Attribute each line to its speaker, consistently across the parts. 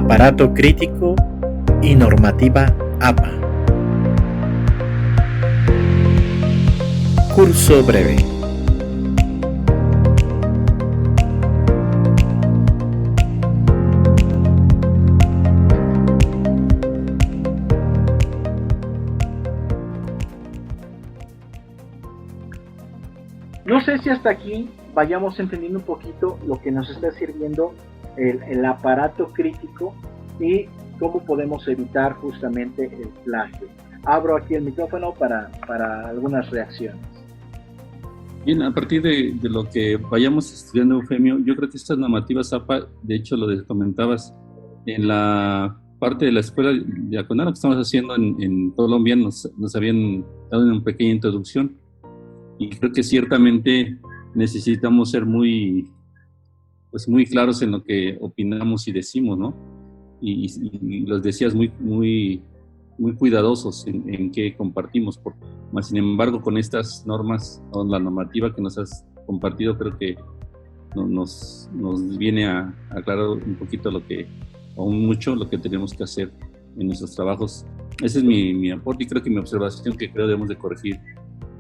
Speaker 1: Aparato crítico y normativa APA. Curso breve.
Speaker 2: No sé si hasta aquí vayamos entendiendo un poquito lo que nos está sirviendo el aparato crítico y cómo podemos evitar justamente el plagio. Abro aquí el micrófono para algunas reacciones.
Speaker 3: Bien, a partir de lo que vayamos estudiando, Eufemio, yo creo que estas normativas APA, de hecho lo que comentabas, en la parte de la escuela diaconal, lo que estamos haciendo en Colombia, nos habían dado una pequeña introducción, y creo que ciertamente necesitamos ser muy claros en lo que opinamos y decimos, ¿no? Y los decías muy cuidadosos en qué compartimos. Más sin embargo, con estas normas, o la normativa que nos has compartido, creo que nos viene a aclarar un poquito mucho lo que tenemos que hacer en nuestros trabajos. Ese es mi aporte y creo que mi observación, que creo debemos de corregir,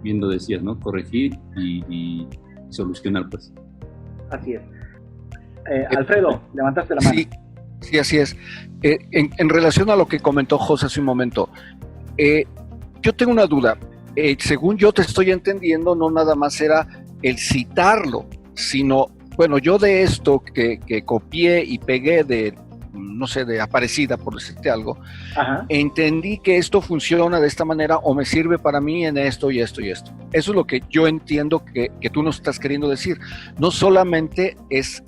Speaker 3: bien lo decías, ¿no? Corregir y solucionar, pues.
Speaker 2: Así es. Alfredo, levantaste la mano.
Speaker 4: Sí, así es. En relación a lo que comentó José hace un momento, yo tengo una duda. Según yo te estoy entendiendo, no nada más era el citarlo, sino, bueno, yo de esto que copié y pegué de Aparecida, por decirte algo,
Speaker 2: Ajá.
Speaker 4: Entendí que esto funciona de esta manera o me sirve para mí en esto y esto y esto. Eso es lo que yo entiendo que tú nos estás queriendo decir. No solamente es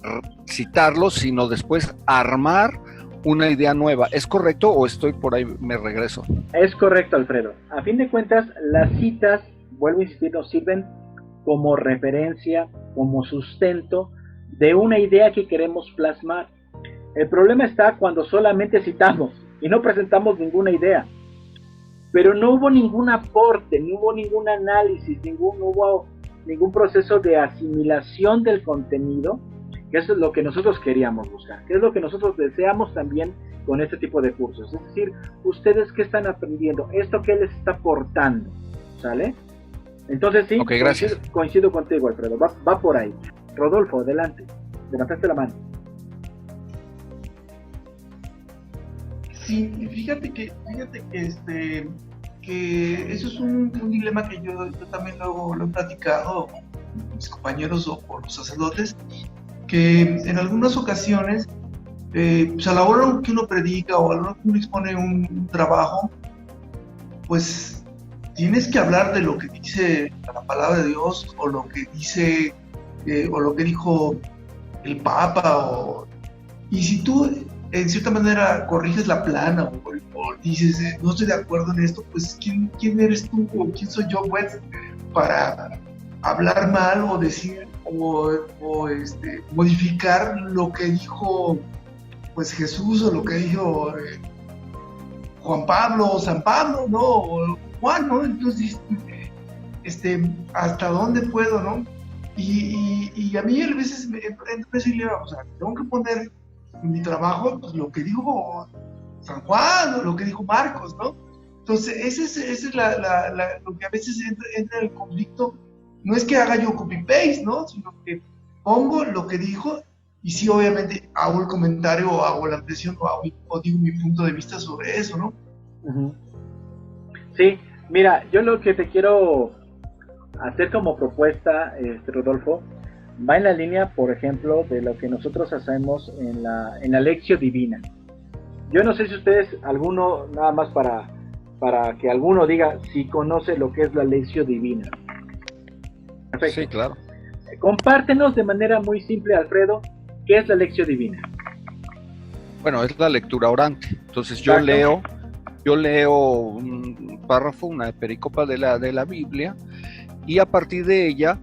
Speaker 4: citarlo, sino después armar una idea nueva. ¿Es correcto o estoy por ahí, me regreso?
Speaker 2: Es correcto, Alfredo. A fin de cuentas, las citas, vuelvo a insistir, nos sirven como referencia, como sustento de una idea que queremos plasmar. El problema está cuando solamente citamos y no presentamos ninguna idea, pero no hubo ningún aporte, no hubo ningún análisis, no hubo ningún proceso de asimilación del contenido, que eso es lo que nosotros queríamos buscar, que es lo que nosotros deseamos también con este tipo de cursos. Es decir, ustedes qué están aprendiendo, esto qué les está aportando, ¿sale? Entonces sí,
Speaker 4: okay, gracias.
Speaker 2: Coincido contigo, Alfredo, va por ahí. Rodolfo, adelante, levantaste la mano.
Speaker 5: Sí, fíjate que eso es un dilema que yo también lo he platicado con mis compañeros o con los sacerdotes, que en algunas ocasiones, pues a la hora que uno predica o a la hora que uno expone un trabajo, pues tienes que hablar de lo que dice la palabra de Dios o lo que dice o lo que dijo el Papa, y si tú en cierta manera corriges la plana o dices no estoy de acuerdo en esto, pues ¿quién eres tú o quién soy yo, pues, para hablar mal o decir o modificar lo que dijo pues Jesús o lo que dijo Juan Pablo o San Pablo, ¿no? O Juan, ¿no? Entonces, ¿hasta dónde puedo, no? Y a mí a veces me o sea, tengo que poner en mi trabajo, pues lo que dijo San Juan o lo que dijo Marcos, ¿no? Entonces, ese es lo que a veces entra en el conflicto. No es que haga yo copy-paste, ¿no? Sino que pongo lo que dijo y sí, obviamente, hago el comentario o hago la impresión o digo mi punto de vista sobre eso, ¿no?
Speaker 2: Uh-huh. Sí, mira, yo lo que te quiero hacer como propuesta, Rodolfo, va en la línea, por ejemplo, de lo que nosotros hacemos en la Lectio Divina. Yo no sé si ustedes, alguno, nada más para que alguno diga si conoce lo que es la Lectio Divina. Perfecto.
Speaker 4: Sí, claro.
Speaker 2: Compártenos de manera muy simple, Alfredo, ¿qué es la Lectio Divina?
Speaker 4: Bueno, es la lectura orante. Entonces yo leo un párrafo, una pericopa de la Biblia, y a partir de ella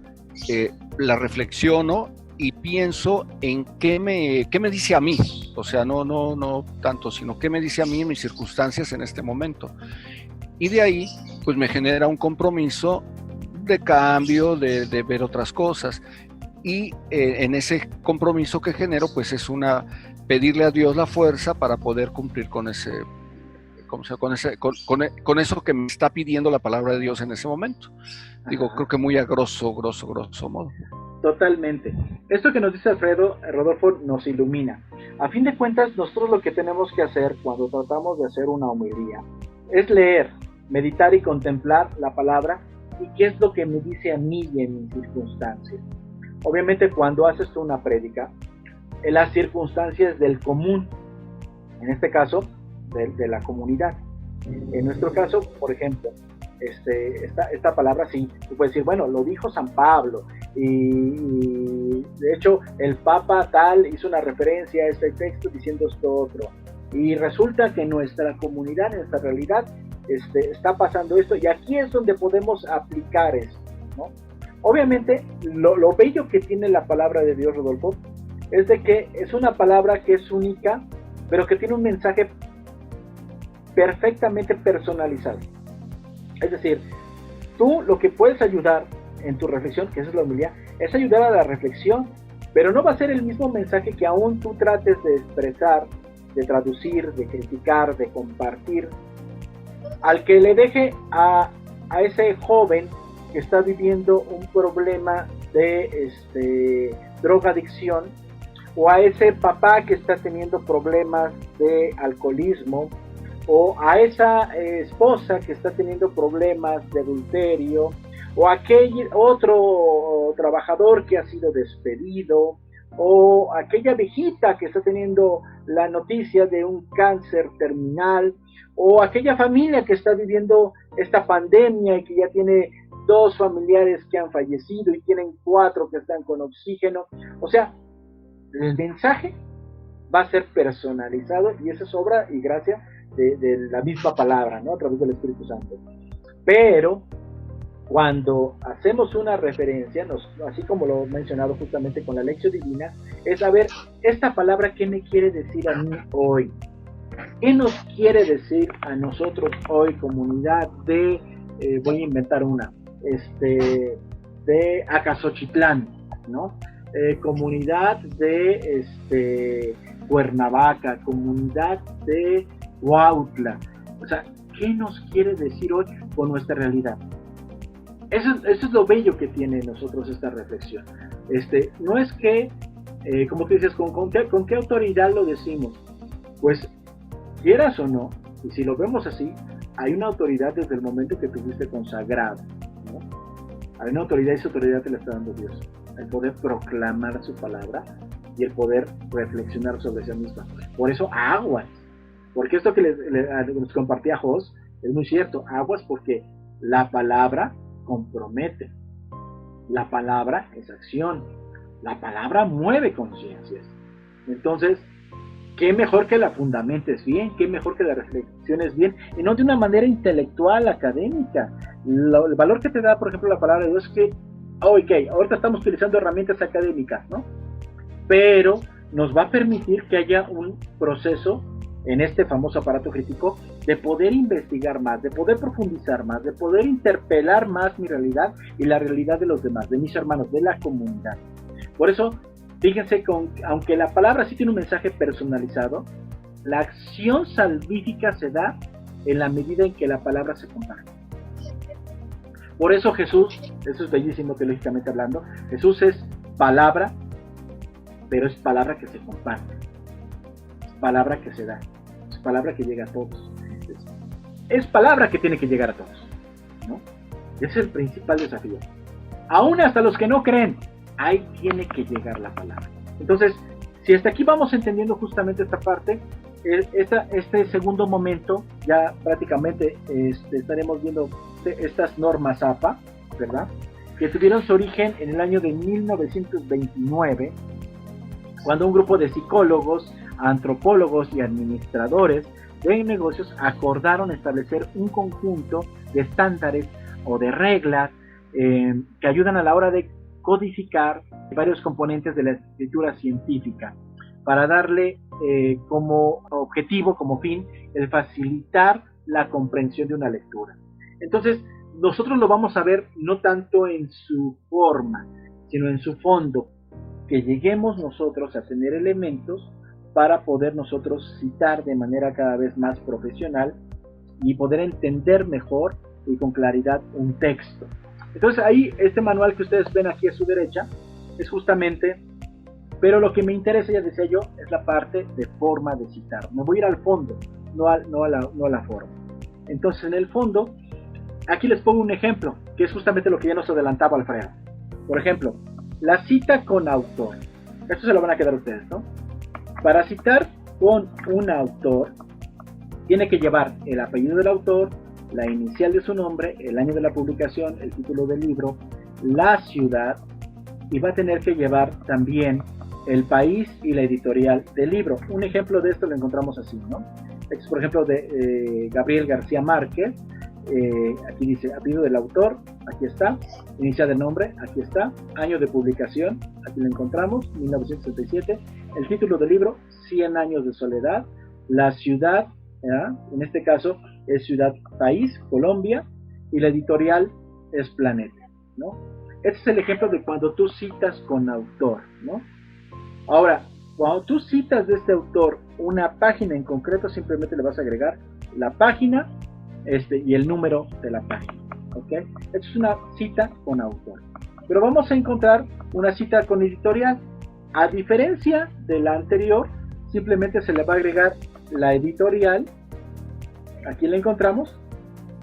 Speaker 4: la reflexiono y pienso en qué me dice a mí, o sea, no tanto, sino qué me dice a mí en mis circunstancias en este momento. Y de ahí, pues me genera un compromiso de cambio, de ver otras cosas. Y en ese compromiso que genero, pues es una pedirle a Dios la fuerza para poder cumplir con ese, con eso que me está pidiendo la palabra de Dios en ese momento. Digo, creo que muy a grosso modo.
Speaker 2: Totalmente. Esto que nos dice Alfredo, Rodolfo, nos ilumina. A fin de cuentas, nosotros lo que tenemos que hacer cuando tratamos de hacer una homilía es leer, meditar y contemplar la palabra y qué es lo que me dice a mí y en mis circunstancias. Obviamente, cuando haces tú una prédica, en las circunstancias del común, en este caso, de la comunidad. En nuestro caso, por ejemplo, esta palabra sí, tú puedes decir, bueno, lo dijo San Pablo y de hecho el Papa tal hizo una referencia a este texto diciendo esto otro y resulta que en nuestra comunidad, en nuestra realidad está pasando esto y aquí es donde podemos aplicar esto, ¿no? Obviamente lo bello que tiene la palabra de Dios, Rodolfo, es de que es una palabra que es única pero que tiene un mensaje perfectamente personalizado. Es decir, tú lo que puedes ayudar en tu reflexión, que esa es la humildad, es ayudar a la reflexión, pero no va a ser el mismo mensaje que aún tú trates de expresar, de traducir, de criticar, de compartir, al que le deje a ese joven que está viviendo un problema de drogadicción, o a ese papá que está teniendo problemas de alcoholismo, o a esa esposa que está teniendo problemas de adulterio, o aquel otro trabajador que ha sido despedido, o aquella viejita que está teniendo la noticia de un cáncer terminal, o aquella familia que está viviendo esta pandemia y que ya tiene 2 familiares que han fallecido y tienen 4 que están con oxígeno. O sea, el mensaje va a ser personalizado y esa es obra y gracia de la misma palabra, ¿no? A través del Espíritu Santo. Pero cuando hacemos una referencia, así como lo he mencionado justamente con la lección divina, es saber esta palabra qué me quiere decir a mí hoy. ¿Qué nos quiere decir a nosotros hoy, comunidad de, voy a inventar una, de Acasochitlán, ¿no? Comunidad de Cuernavaca, comunidad de Huautla. O sea, ¿qué nos quiere decir hoy con nuestra realidad? Eso es lo bello que tiene en nosotros esta reflexión. No es que, como tú dices, ¿con qué autoridad lo decimos? Pues, quieras o no, y si lo vemos así, hay una autoridad desde el momento que tú fuiste consagrado, ¿no? Hay una autoridad y esa autoridad te la está dando Dios. El poder proclamar su palabra y el poder reflexionar sobre ella misma. Por eso aguas, porque esto que les compartía Jos es muy cierto, aguas porque la palabra compromete, la palabra es acción, la palabra mueve conciencias. Entonces, qué mejor que la fundamentes bien, qué mejor que la reflexiones bien, y no de una manera intelectual, académica. El valor que te da, por ejemplo, la palabra de Dios es que ahorita estamos utilizando herramientas académicas, ¿no? Pero nos va a permitir que haya un proceso en este famoso aparato crítico de poder investigar más, de poder profundizar más, de poder interpelar más mi realidad y la realidad de los demás, de mis hermanos, de la comunidad. Por eso, fíjense, aunque la palabra sí tiene un mensaje personalizado, la acción salvífica se da en la medida en que la palabra se comparte. Por eso Jesús, eso es bellísimo teológicamente hablando, Jesús es palabra, pero es palabra que se comparte, es palabra que se da, es palabra que llega a todos, es palabra que tiene que llegar a todos, ¿no? Ese es el principal desafío. Aún hasta los que no creen, ahí tiene que llegar la palabra. Entonces, si hasta aquí vamos entendiendo justamente esta parte, este segundo momento, ya prácticamente estaremos viendo estas normas APA, ¿verdad? Que tuvieron su origen en el año de 1929, cuando un grupo de psicólogos, antropólogos y administradores de negocios acordaron establecer un conjunto de estándares o de reglas que ayudan a la hora de codificar varios componentes de la escritura científica para darle como objetivo, como fin, el facilitar la comprensión de una lectura. Entonces, nosotros lo vamos a ver no tanto en su forma, sino en su fondo, que lleguemos nosotros a tener elementos para poder nosotros citar de manera cada vez más profesional y poder entender mejor y con claridad un texto. Entonces ahí este manual que ustedes ven aquí a su derecha es justamente, pero lo que me interesa, ya decía yo, es la parte de forma de citar. Me voy a ir al fondo, no a la forma. Entonces en el fondo, aquí les pongo un ejemplo, que es justamente lo que ya nos adelantaba Alfredo. Por ejemplo, la cita con autor. Esto se lo van a quedar ustedes, ¿no? Para citar con un autor, tiene que llevar el apellido del autor, la inicial de su nombre, el año de la publicación, el título del libro, la ciudad, y va a tener que llevar también el país y la editorial del libro. Un ejemplo de esto lo encontramos así, ¿no? Este es, por ejemplo, de Gabriel García Márquez. Aquí dice apellido del autor, aquí está, inicial de nombre, aquí está, año de publicación, aquí lo encontramos, 1967, el título del libro, 100 años de soledad, la ciudad, en este caso es Ciudad País, Colombia, y la editorial es Planeta, ¿no? Este es el ejemplo de cuando tú citas con autor, ¿no? Ahora, cuando tú citas de este autor una página en concreto, simplemente le vas a agregar la página y el número de la página, ¿ok? Esto es una cita con autor. Pero vamos a encontrar una cita con editorial. A diferencia de la anterior, simplemente se le va a agregar la editorial, aquí la encontramos,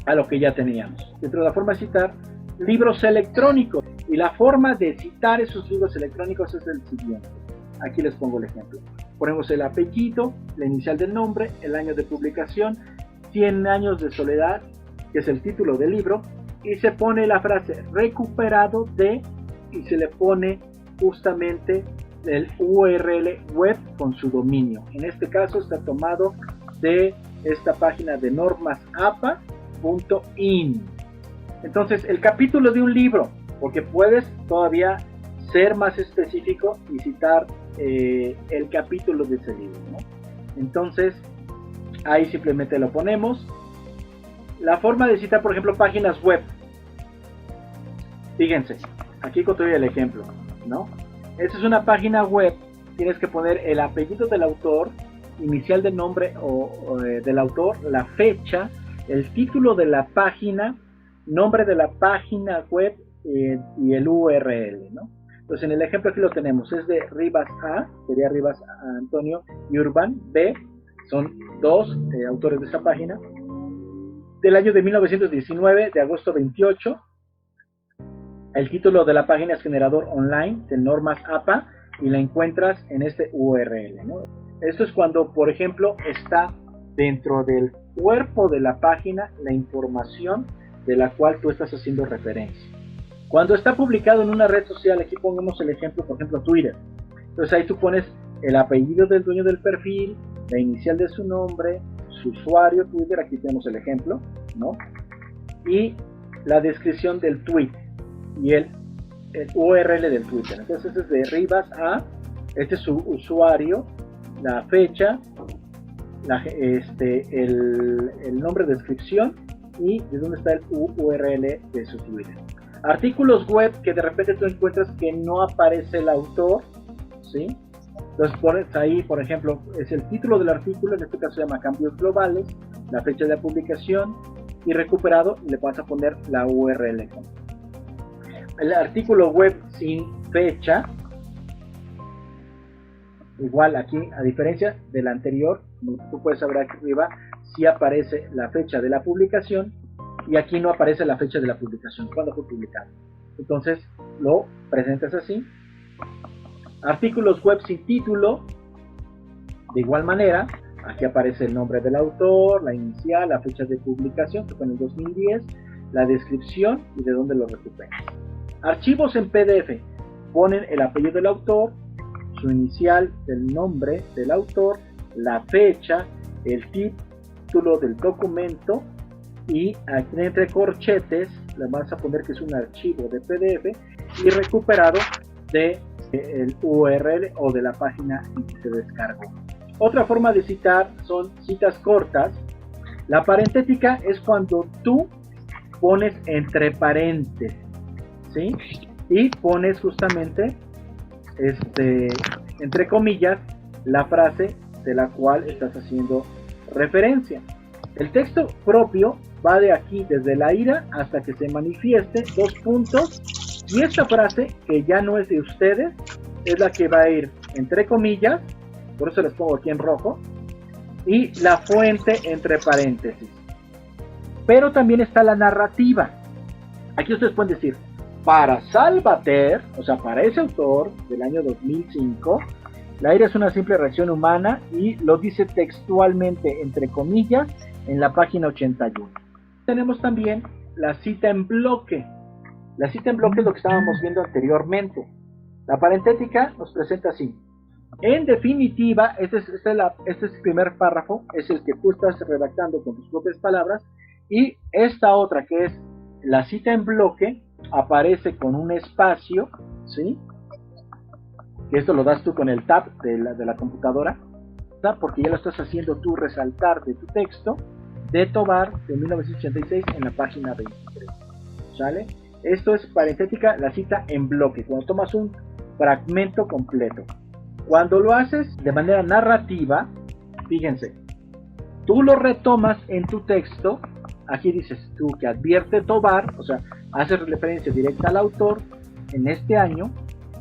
Speaker 2: a lo que ya teníamos. Dentro de la forma de citar, libros electrónicos. Y la forma de citar esos libros electrónicos es el siguiente. Aquí les pongo el ejemplo. Ponemos el apellido, la inicial del nombre, el año de publicación, 100 años de soledad, que es el título del libro, y se pone la frase recuperado de, y se le pone justamente el URL web con su dominio. En este caso está tomado de esta página de normasapa.in. Entonces, el capítulo de un libro, porque puedes todavía ser más específico y citar el capítulo de ese libro, ¿no? Entonces, ahí simplemente lo ponemos. La forma de citar, por ejemplo, páginas web. Fíjense, aquí construyo el ejemplo, ¿no? Esta es una página web, tienes que poner el apellido del autor, inicial del nombre del autor, la fecha, el título de la página, nombre de la página web y el URL, ¿no? Entonces en el ejemplo aquí lo tenemos, es de Rivas A, sería Rivas Antonio, y Urban B, son dos autores de esta página, del año de 1919, de agosto 28. El título de la página es Generador Online de Normas APA y la encuentras en este URL, ¿no? Esto es cuando, por ejemplo, está dentro del cuerpo de la página la información de la cual tú estás haciendo referencia. Cuando está publicado en una red social, aquí pongamos el ejemplo, por ejemplo, Twitter. Entonces ahí tú pones el apellido del dueño del perfil, la inicial de su nombre, su usuario Twitter, aquí tenemos el ejemplo, ¿no? Y la descripción del tweet y el URL del Twitter. Entonces este es de Rivas A, este es su usuario, la fecha, el nombre de descripción y de dónde está el URL de su Twitter. Artículos web que de repente tú encuentras que no aparece el autor, ¿sí? Entonces pones ahí, por ejemplo, es el título del artículo, en este caso se llama Cambios Globales, la fecha de la publicación y recuperado, y le vas a poner la URL. El artículo web sin fecha, igual aquí, a diferencia del anterior, como tú puedes saber aquí arriba, sí aparece la fecha de la publicación y aquí no aparece la fecha de la publicación, cuando fue publicado. Entonces lo presentas así. Artículos web sin título, de igual manera, aquí aparece el nombre del autor, la inicial, la fecha de publicación, que fue en el 2010, la descripción y de dónde lo recuperas. Archivos en PDF, ponen el apellido del autor, su inicial del nombre del autor, la fecha, el título del documento y aquí entre corchetes le vas a poner que es un archivo de PDF y recuperado de el URL o de la página en que se descargó. Otra forma de citar son citas cortas. La parentética es cuando tú pones entre paréntesis, ¿sí? Y pones justamente entre comillas la frase de la cual estás haciendo referencia. El texto propio va de aquí, desde la ira hasta que se manifieste, 2 puntos, y esta frase, que ya no es de ustedes, es la que va a ir entre comillas, por eso les pongo aquí en rojo, y la fuente entre paréntesis. Pero también está la narrativa. Aquí ustedes pueden decir, para Salvater, o sea, para ese autor del año 2005, la ira es una simple reacción humana, y lo dice textualmente, entre comillas, en la página 81. Tenemos también la cita en bloque. La cita en bloque es lo que estábamos viendo anteriormente. La parentética nos presenta así. En definitiva, este es el primer párrafo, es el que tú estás redactando con tus propias palabras, y esta otra, que es la cita en bloque, aparece con un espacio, ¿sí? Que esto lo das tú con el tab de la computadora, ¿tá? Porque ya lo estás haciendo tú resaltar de tu texto, de Tovar, de 1986, en la página 23, ¿sale? Esto es parentética, la cita en bloque, cuando tomas un fragmento completo. Cuando lo haces de manera narrativa, fíjense, tú lo retomas en tu texto, aquí dices tú que advierte Tovar, o sea, hace referencia directa al autor en este año,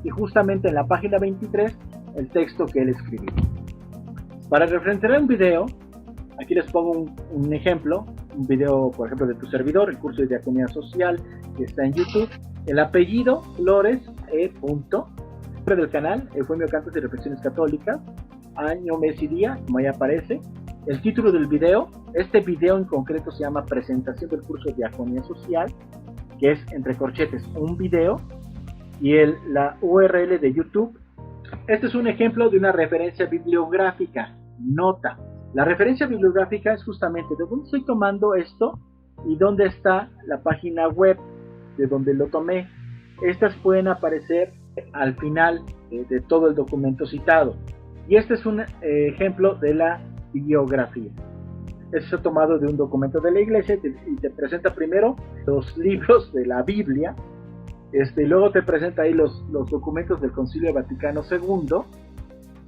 Speaker 2: y justamente en la página 23, el texto que él escribió. Para referenciar un video, aquí les pongo un ejemplo, un video, por ejemplo, de tu servidor, el curso de Diaconía Social, que está en YouTube. El apellido, Flores, nombre del canal, Eufemio Cantos y Reflexiones Católicas, año, mes y día, como ahí aparece. El título del video, este video en concreto se llama Presentación del curso de Diaconía Social, que es, entre corchetes, un video, y la URL de YouTube. Este es un ejemplo de una referencia bibliográfica. Nota, la referencia bibliográfica es justamente de dónde estoy tomando esto y dónde está la página web de donde lo tomé. Estas pueden aparecer al final de todo el documento citado. Y este es un ejemplo de la bibliografía. Esto es tomado de un documento de la iglesia y te presenta primero los libros de la Biblia, y luego te presenta ahí los documentos del Concilio Vaticano II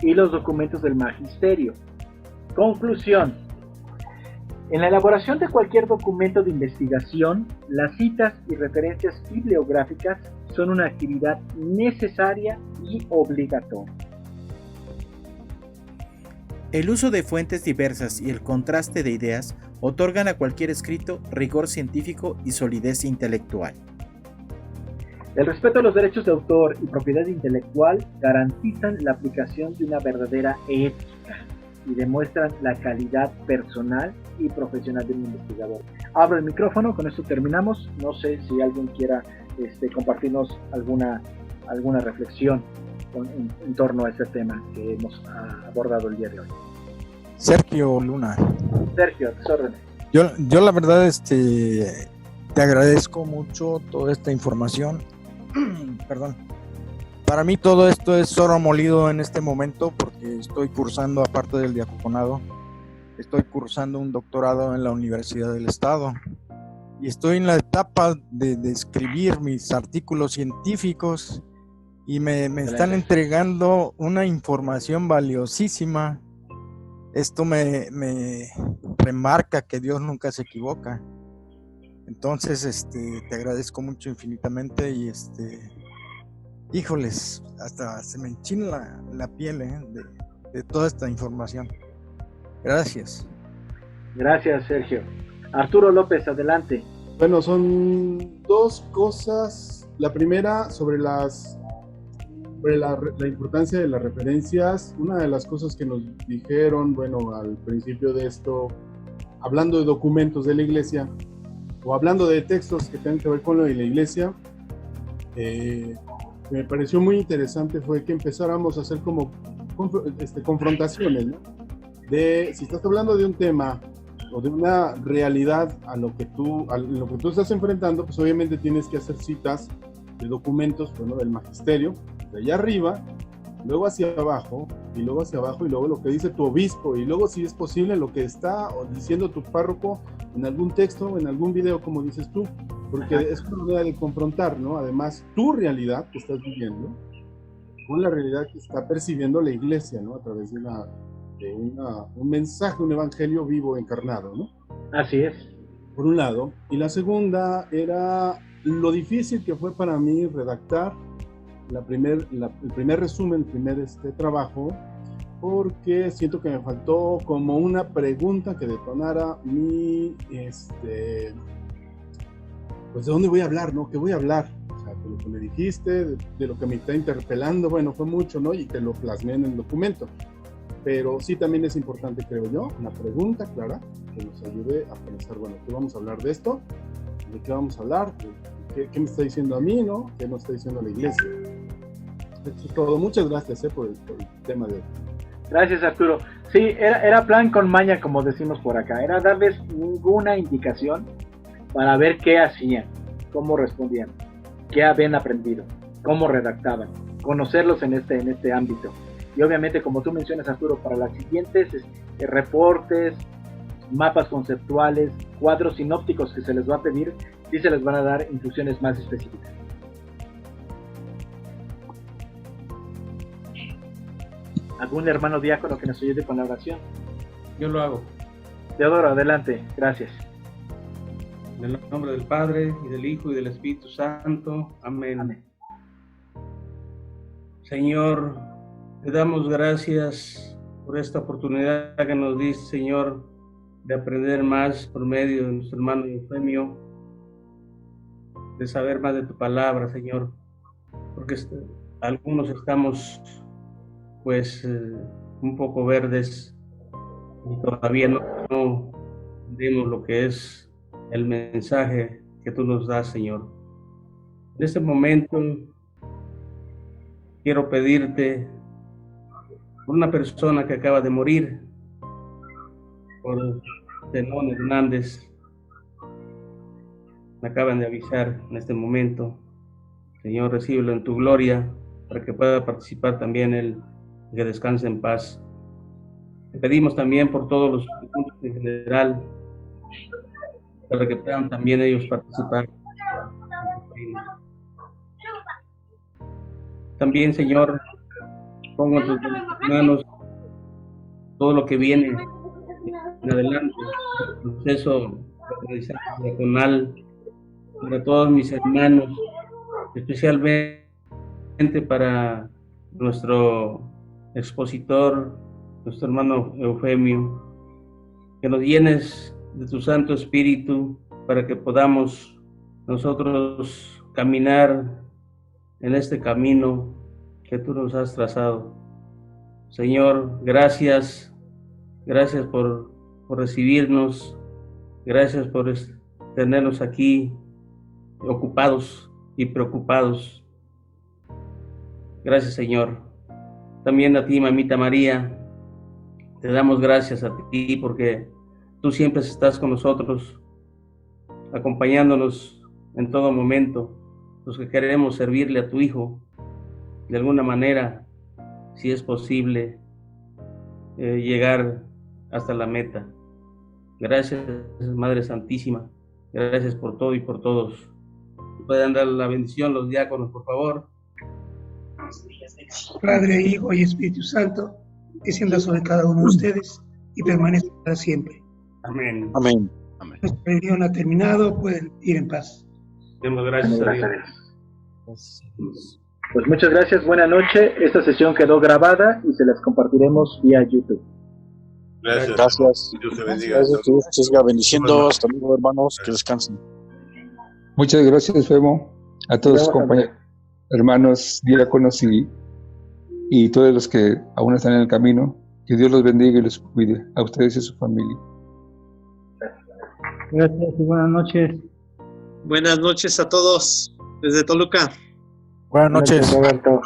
Speaker 2: y los documentos del Magisterio. Conclusión. En la elaboración de cualquier documento de investigación, las citas y referencias bibliográficas son una actividad necesaria y obligatoria.
Speaker 1: El uso de fuentes diversas y el contraste de ideas otorgan a cualquier escrito rigor científico y solidez intelectual.
Speaker 2: El respeto a los derechos de autor y propiedad intelectual garantizan la aplicación de una verdadera ética y demuestran la calidad personal y profesional del investigador. Abro el micrófono, con esto terminamos. No sé si alguien quiera compartirnos alguna reflexión en torno a este tema que hemos abordado el día de hoy.
Speaker 6: Sergio Luna.
Speaker 2: Sergio, a tus órdenes.
Speaker 6: Yo la verdad te agradezco mucho toda esta información. Perdón. Para mí todo esto es oro molido en este momento porque estoy cursando, aparte del diaconado, estoy cursando un doctorado en la Universidad del Estado y estoy en la etapa de escribir mis artículos científicos y me están entregando una información valiosísima. Esto me remarca que Dios nunca se equivoca. Entonces, te agradezco mucho infinitamente y híjoles, hasta se me enchina la piel de toda esta información. Gracias. Gracias,
Speaker 2: Sergio. Arturo López, adelante.
Speaker 7: Bueno, son dos cosas. La primera, sobre la importancia de las referencias. Una de las cosas que nos dijeron, bueno, al principio de esto, hablando de documentos de la iglesia, o hablando de textos que tengan que ver con lo de la iglesia, me pareció muy interesante fue que empezáramos a hacer como confrontaciones, ¿no? De si estás hablando de un tema o de una realidad a lo que tú estás enfrentando, pues obviamente tienes que hacer citas de documentos, bueno, del magisterio, de allá arriba, luego hacia abajo, y luego lo que dice tu obispo, y luego, si es posible, lo que está diciendo tu párroco en algún texto, en algún video, como dices tú, porque es una manera de confrontar, ¿no? Además, tu realidad que estás viviendo con la realidad que está percibiendo la iglesia, ¿no? A través de un mensaje, un evangelio vivo encarnado, ¿no?
Speaker 2: Así es.
Speaker 7: Por un lado. Y la segunda era lo difícil que fue para mí redactar el primer resumen, el primer trabajo, porque siento que me faltó como una pregunta que detonara mi, pues de dónde voy a hablar, ¿no? ¿Qué voy a hablar? O sea, de lo que me dijiste, de lo que me está interpelando, bueno, fue mucho, ¿no? Y que lo plasmé en el documento. Pero sí también es importante, creo yo, una pregunta clara que nos ayude a pensar, bueno, ¿qué vamos a hablar de esto? ¿De qué vamos a hablar? ¿Qué me está diciendo a mí, no? ¿Qué nos está diciendo a la iglesia? Eso es todo. Muchas gracias por el tema de hoy.
Speaker 2: Gracias, Arturo. Sí, era plan con maña, como decimos por acá. Era darles ninguna indicación para ver qué hacían, cómo respondían, qué habían aprendido, cómo redactaban, conocerlos en este ámbito. Y obviamente, como tú mencionas, Arturo, para las siguientes reportes, mapas conceptuales, cuadros sinópticos que se les va a pedir, sí se les van a dar instrucciones más específicas. ¿Algún hermano diácono que nos ayude con la oración?
Speaker 8: Yo lo hago.
Speaker 2: Teodoro, adelante. Gracias.
Speaker 8: En el nombre del Padre, y del Hijo, y del Espíritu Santo. Amén.
Speaker 2: Amén.
Speaker 8: Señor, te damos gracias por esta oportunidad que nos diste, Señor, de aprender más por medio de nuestro hermano Eufemio, de saber más de tu palabra, Señor, porque algunos estamos, pues, un poco verdes y todavía no entendemos lo que es el mensaje que tú nos das, Señor. En este momento quiero pedirte por una persona que acaba de morir, por Zenón Hernández. Me acaban de avisar en este momento. Señor, recíbelo en tu gloria para que pueda participar también él, que descanse en paz. Te pedimos también por todos los puntos en general, para que puedan también ellos participar. También, Señor, pongo en tus manos todo lo que viene en adelante, el proceso diaconal, para todos mis hermanos, especialmente para nuestro expositor, nuestro hermano Eufemio, que nos llenes de tu Santo Espíritu para que podamos nosotros caminar en este camino que tú nos has trazado. Señor, gracias por recibirnos, gracias por tenernos aquí ocupados y preocupados. Gracias, Señor. También a ti, mamita María, te damos gracias a ti porque tú siempre estás con nosotros, acompañándonos en todo momento, los que queremos servirle a tu Hijo de alguna manera, si es posible, llegar hasta la meta. Gracias, Madre Santísima, gracias por todo y por todos. Pueden dar la bendición los diáconos, por favor.
Speaker 9: Padre, Hijo y Espíritu Santo, descienda sobre cada uno de ustedes y permanezca para siempre.
Speaker 8: Amén.
Speaker 6: Amén.
Speaker 9: Nuestra reunión ha terminado, pueden ir en paz.
Speaker 8: Demos gracias a Dios.
Speaker 2: Pues muchas gracias, buena noche. Esta sesión quedó grabada y se las compartiremos vía YouTube.
Speaker 10: Gracias. Dios te bendiga.
Speaker 6: Gracias, Dios te siga bendiciendo. Hasta luego, hermanos. Que descansen.
Speaker 11: Muchas gracias, Femo, a todos sus compañeros, hermanos, diáconos y todos los que aún están en el camino. Que Dios los bendiga y los cuide, a ustedes y a su familia.
Speaker 12: Gracias y buenas noches.
Speaker 13: Buenas noches a todos desde Toluca.
Speaker 6: Buenas noches.
Speaker 2: Roberto.